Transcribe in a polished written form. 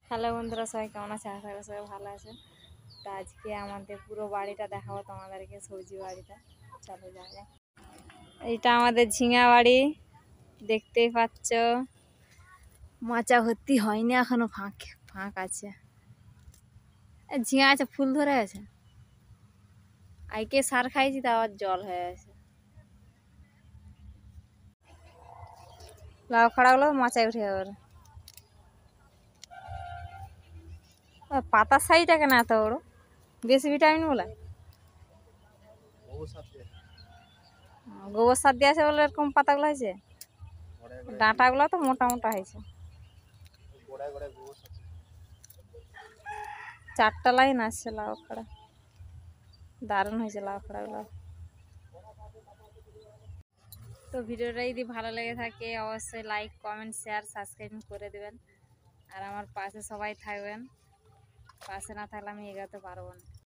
Hello বন্ধুরা, সবাই কেমন আছে? আশা করি সবাই ভালো আছে। তো আজকে আমাদের পুরো বাড়িটা দেখাবো তোমাদেরকে, সবজি বাড়িটা। চলো যাওয়া যাক। এইটা আমাদের ঝিঙা বাড়ি, দেখতেই পাচ্ছ। মাচা ভর্তি হয়নি এখনো, ফাঁক ফাঁক আছে। ঝিঙা আছে, ফুল ধরে আছে। আইকে সার খাইছি, তা আবার জল হয়ে আছে। লাউ খাড়াগুলো মাচায় উঠে যাবে। পাতার সাইজটা কেন এত বড়? বেশি ভিটামিন বলে গোবর সার দিয়ে আছে বলে এরকম পাতাগুলো হয়েছে। ডাঁটাগুলো তো মোটা মোটা হয়েছে। 4টা লাইন আসছে লাউ খাড়া, দারুণ হয়েছে লাউ খাড়াগুলো। তো ভিডিওটা যদি ভালো লেগে থাকে অবশ্যই লাইক, কমেন্ট, শেয়ার, সাবস্ক্রাইব করে দেবেন। আর আমার পাশে সবাই থাকবেন, পাশে না থাকলে আমি এগোতে পারবো না।